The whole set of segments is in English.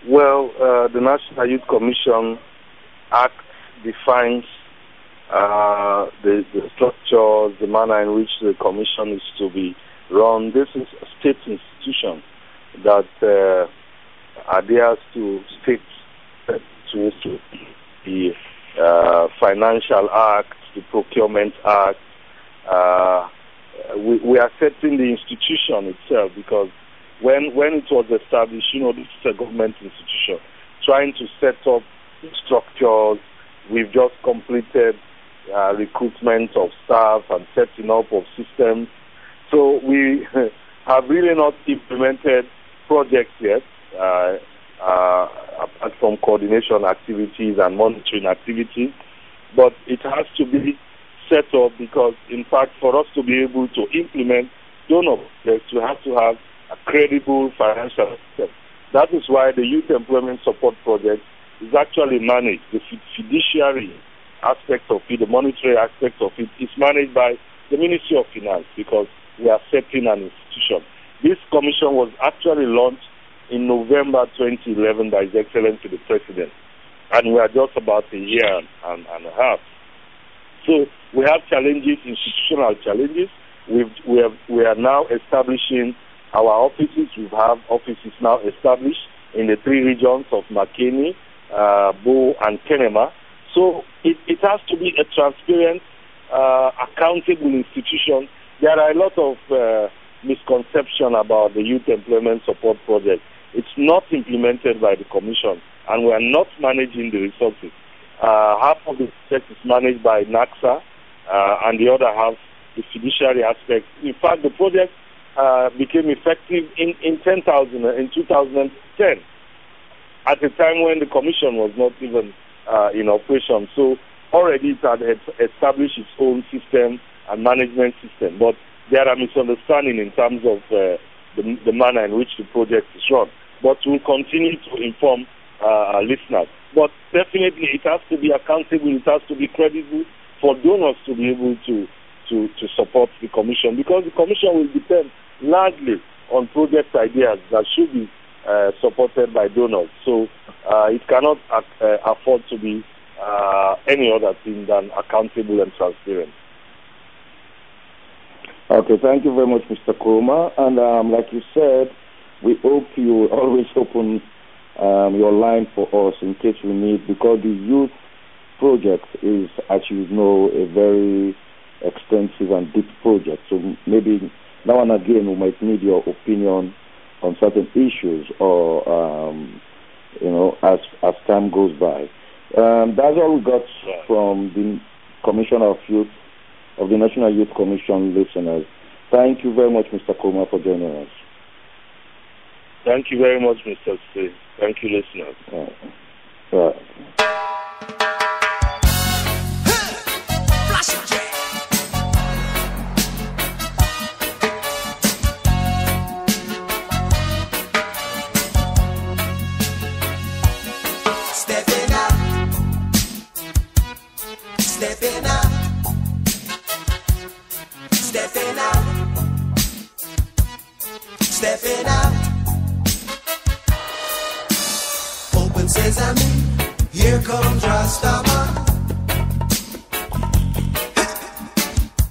Well, the National Youth Commission Act defines the structures, the manner in which the commission is to be run. This is a state institution that adheres to state to the Financial Act, the Procurement Act. We are setting the institution itself because when it was established, this is a government institution, trying to set up structures. We've just completed recruitment of staff and setting up of systems. So we have really not implemented projects yet, apart from coordination activities and monitoring activities. But it has to be set up because, in fact, for us to be able to implement donor projects, we have to have a credible financial system. That is why the Youth Employment Support Project is actually managed. The fiduciary aspect of it, the monetary aspect of it, is managed by the Ministry of Finance because we are setting an institution. This commission was actually launched in November 2011 by His Excellency the President, and we are just about a year and a half. So we have challenges, institutional challenges. We are now establishing our offices. We have offices now established in the 3 regions of Makeni, Bo, and Kenema. So it has to be a transparent, accountable institution. There are a lot of misconception about the Youth Employment Support Project. It's not implemented by the Commission, and we are not managing the resources. Half of the project is managed by NACSA, and the other half, the fiduciary aspect. In fact, the project became effective in 2010, at a time when the Commission was not even in operation. So already it had established its own system and management system. But there are misunderstandings in terms of the manner in which the project is run. But we'll continue to inform our listeners. But definitely it has to be accountable, it has to be credible for donors to be able to support the Commission, because the Commission will depend largely on project ideas that should be supported by donors. So it cannot afford to be any other thing than accountable and transparent. Okay, thank you very much, Mr. Kuruma. And like you said, we hope you always open your line for us in case we need, because the youth project is, as you know, a very extensive and deep project. So maybe now and again we might need your opinion on certain issues, or as time goes by. That's all we got from the Commissioner of Youth of the National Youth Commission listeners. Thank you very much, Mr. Kuruma, for joining us. Thank you very much, Mr. Steve. Thank you, listeners. Stepping out, stepping out, stepping out, stepping out. Open sesame, here comes Rastaman.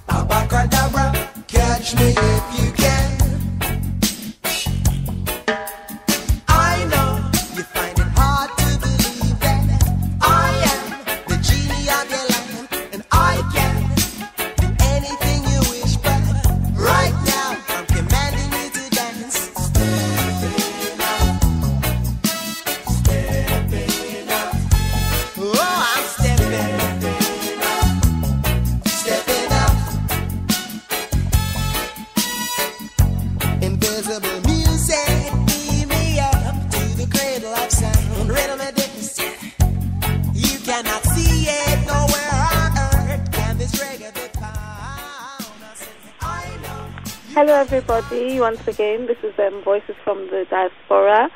Abacadabra, catch me if you can. I know you find it hard to believe that I am the genie of your lamp, and I can do anything you wish, but right now I'm commanding you to dance. Stepping out, stepping out. Oh, I'm stepping out, stepping out. Invisible music, beam me up to the cradle of sound. Rhythm and dance, you cannot see it nowhere on earth. Can this reggae be found? I know. Hello everybody, once again, this is Voices from the Diaspora,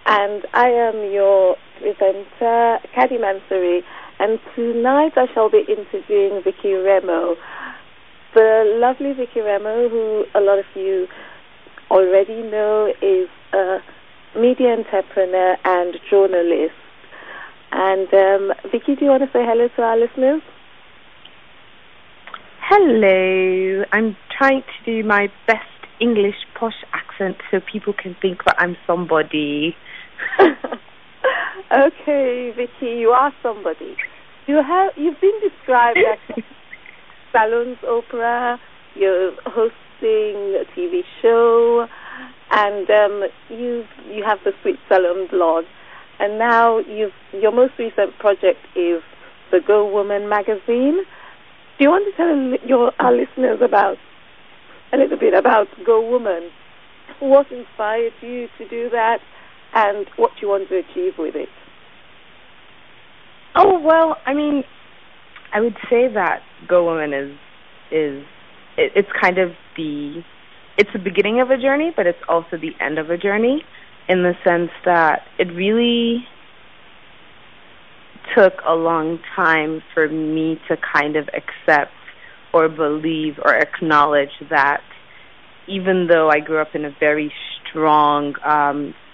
and I am your presenter, Kadi Mansouri, and tonight I shall be interviewing Vicky Remo, the lovely Vicky Remo, who a lot of you already know is a media entrepreneur and journalist. And Vicky, do you want to say hello to our listeners? Hello. I'm trying to do my best English posh accent so people can think that I'm somebody. Okay, Vicky, you are somebody. You've been described as Salone's opera. You're hosting a TV show, and you have the Sweet Salone blog. And now your most recent project is the Go Woman magazine. Do you want to tell our listeners a little bit about Go Woman? What inspired you to do that, and what you want to achieve with it? Oh, well, I mean, I would say that Go Woman it's kind of it's the beginning of a journey, but it's also the end of a journey, in the sense that it really took a long time for me to kind of accept or believe or acknowledge that even though I grew up in a very strong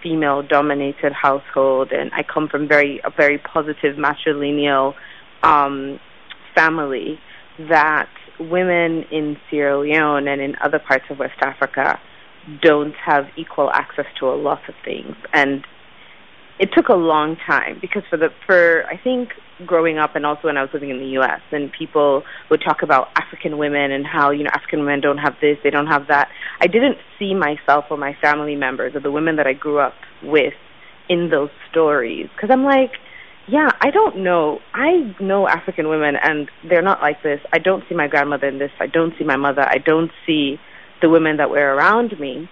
female-dominated household, and I come from a very positive matrilineal family, that women in Sierra Leone and in other parts of West Africa don't have equal access to a lot of things. And it took a long time, because for I think growing up, and also when I was living in the U.S., and people would talk about African women and how, African women don't have this, they don't have that. I didn't see myself or my family members or the women that I grew up with in those stories, because I'm like, yeah, I don't know. I know African women, and they're not like this. I don't see my grandmother in this. I don't see my mother. I don't see the women that were around me.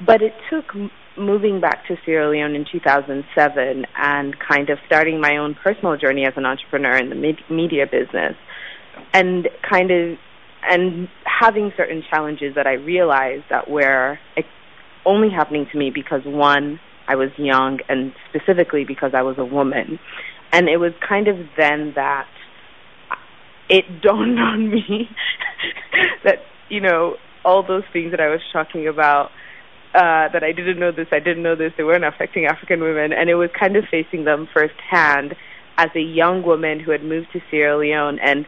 But it took moving back to Sierra Leone in 2007 and kind of starting my own personal journey as an entrepreneur in the media business, and having certain challenges that I realized that were only happening to me because, one, I was young, and specifically because I was a woman. And it was kind of then that it dawned on me that, all those things that I was talking about, that I didn't know this, they weren't affecting African women, and it was kind of facing them firsthand as a young woman who had moved to Sierra Leone. And,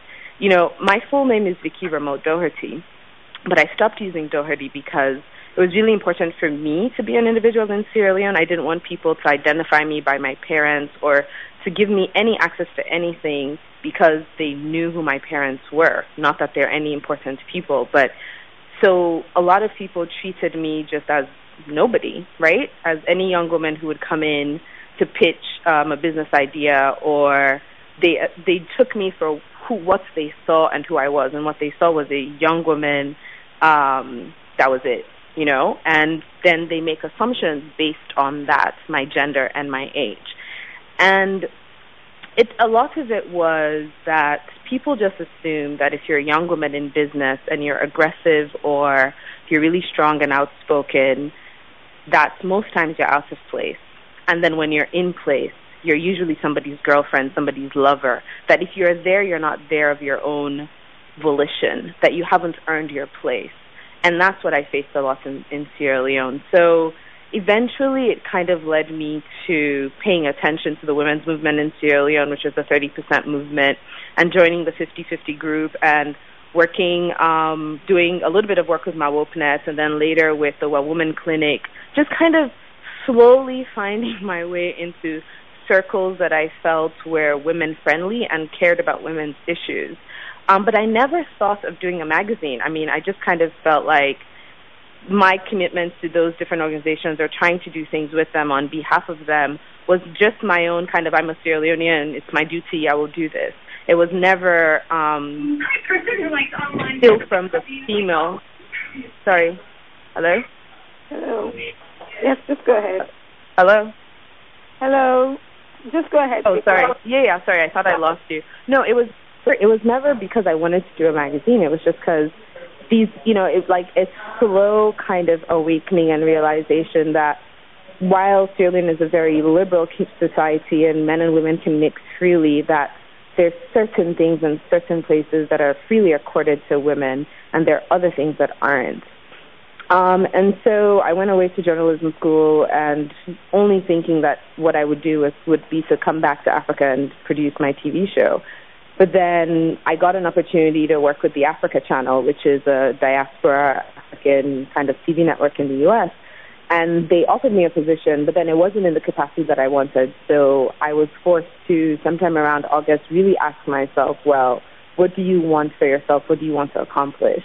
my full name is Vicky Remote Doherty, but I stopped using Doherty because it was really important for me to be an individual in Sierra Leone. I didn't want people to identify me by my parents or to give me any access to anything because they knew who my parents were. Not that they're any important people, but so a lot of people treated me just as nobody, right? As any young woman who would come in to pitch a business idea, or they took me for what they saw and who I was, and what they saw was a young woman. That was it. And then they make assumptions based on that, my gender and my age. And a lot of it was that people just assume that if you're a young woman in business and you're aggressive, or if you're really strong and outspoken, that most times you're out of place. And then when you're in place, you're usually somebody's girlfriend, somebody's lover, that if you're there, you're not there of your own volition, that you haven't earned your place. And that's what I faced a lot in Sierra Leone. So eventually it kind of led me to paying attention to the women's movement in Sierra Leone, which is the 30% movement, and joining the 50-50 group and working, doing a little bit of work with Mawopnet, and then later with the Woman Clinic, just kind of slowly finding my way into circles that I felt were women-friendly and cared about women's issues. But I never thought of doing a magazine. I mean, I just kind of felt like my commitment to those different organizations, or trying to do things with them on behalf of them, was just my own kind of, I'm a Sierra Leonean, it's my duty, I will do this. It was never still from the female. Sorry. Hello? Hello. Yes, just go ahead. Hello? Hello. Just go ahead. Oh, sorry. Yeah, sorry, I thought I lost you. No, it was never because I wanted to do a magazine. It was just because it's like a slow kind of awakening and realization that while Sierra Leone is a very liberal society and men and women can mix freely, that there's certain things in certain places that are freely accorded to women, and there are other things that aren't. And so I went away to journalism school and only thinking that what I would do would be to come back to Africa and produce my TV show. But then I got an opportunity to work with the Africa Channel, which is a diaspora African kind of TV network in the U.S., and they offered me a position, but then it wasn't in the capacity that I wanted. So I was forced to, sometime around August, really ask myself, well, what do you want for yourself? What do you want to accomplish?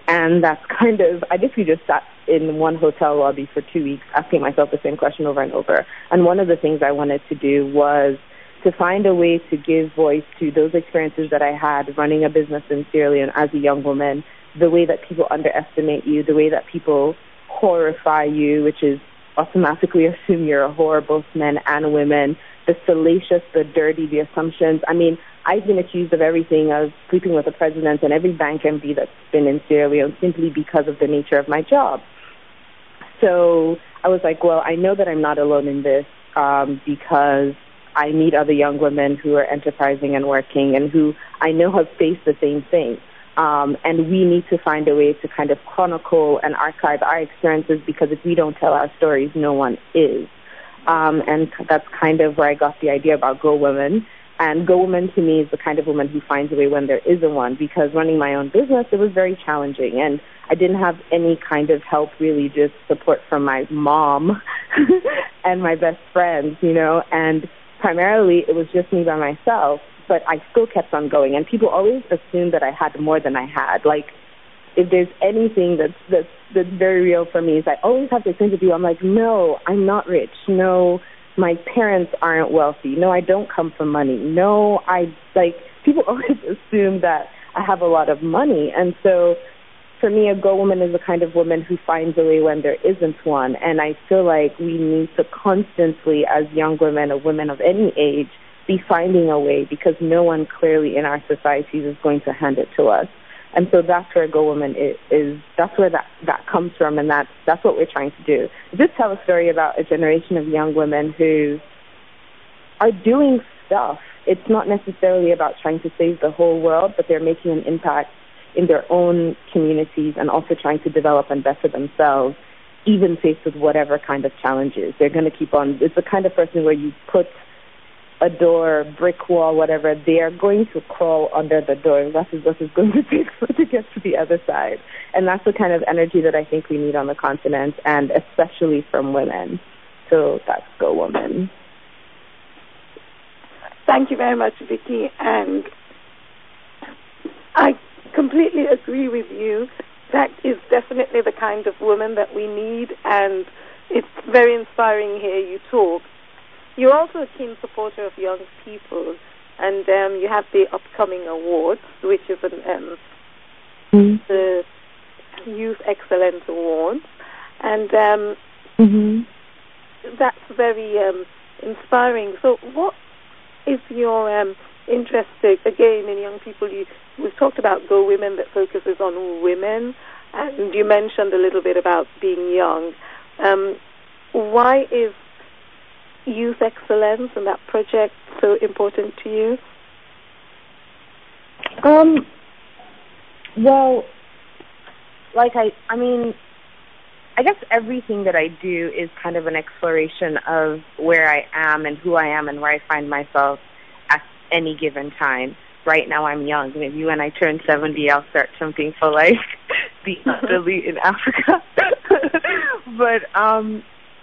And that's kind of, I basically just sat in one hotel lobby for 2 weeks asking myself the same question over and over. And one of the things I wanted to do was to find a way to give voice to those experiences that I had running a business in Sierra Leone as a young woman, the way that people underestimate you, the way that people horrify you, which is automatically assume you're a whore, both men and women, the salacious, the dirty, the assumptions. I mean, I've been accused of everything, of sleeping with the president and every bank MD that's been in Sierra Leone simply because of the nature of my job. So I was like, well, I know that I'm not alone in this because I meet other young women who are enterprising and working and who I know have faced the same thing. And we need to find a way to kind of chronicle and archive our experiences, because if we don't tell our stories, no one is. And that's kind of where I got the idea about Go Women. And Go Woman to me is the kind of woman who finds a way when there isn't one, because running my own business, it was very challenging. And I didn't have any kind of help, really, just support from my mom and my best friends, you know. And primarily it was just me by myself. But I still kept on going. And people always assumed that I had more than I had. Like, if there's anything that's very real for me, is I always have to explain to people, I'm like, no, I'm not rich. No, my parents aren't wealthy. No, I don't come from money. No, people always assume that I have a lot of money. And so for me, a Go Woman is the kind of woman who finds a way when there isn't one. And I feel like we need to constantly, as young women or women of any age, be finding a way, because no one clearly in our societies is going to hand it to us. And so that's where Go Woman is that's where that comes from, and that's what we're trying to do. Just tell a story about a generation of young women who are doing stuff. It's not necessarily about trying to save the whole world, but they're making an impact in their own communities and also trying to develop and better themselves, even faced with whatever kind of challenges. They're going to keep on. It's the kind of person where you put a door, brick wall, whatever, they are going to crawl under the door. That is what it's going to take to get to the other side. And that's the kind of energy that I think we need on the continent, and especially from women. So that's Go Woman. Thank you very much, Vicky. And I completely agree with you. That is definitely the kind of woman that we need, and it's very inspiring to hear you talk. You're also a keen supporter of young people, and you have the upcoming awards, which is the Youth Excellence Awards, and that's very inspiring. So what is your interest, again, in young people? We've talked about Go Women that focuses on women, and you mentioned a little bit about being young. Why is Youth Excellence and that project so important to you? Well, I guess everything that I do is kind of an exploration of where I am and who I am and where I find myself at any given time. Right now I'm young. Maybe when I turn 70, I'll start something for like the elite in Africa. But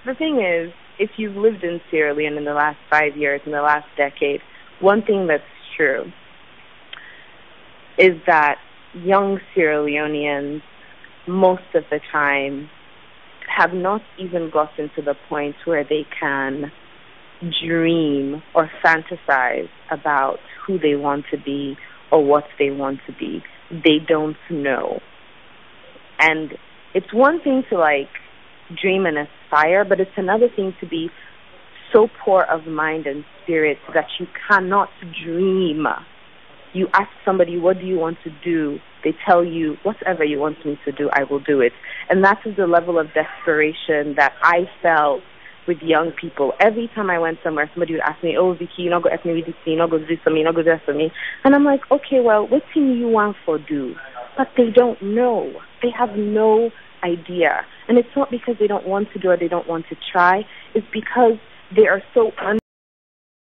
the thing is, if you've lived in Sierra Leone in the last 5 years, in the last decade, one thing that's true is that young Sierra Leoneans, most of the time, have not even gotten to the point where they can dream or fantasize about who they want to be or what they want to be. They don't know. And it's one thing to, dream and aspire, but it's another thing to be so poor of mind and spirit that you cannot dream. You ask somebody, what do you want to do? They tell you, whatever you want me to do, I will do it. And that is the level of desperation that I felt with young people. Every time I went somewhere, somebody would ask me, oh, Vicky, you're not going to ask me this, you're not going to do this for me, you're not going to do that for me. And I'm like, okay, well, what thing you want for do? But they don't know. They have no idea. And it's not because they don't want to do it, they don't want to try. It's because they are so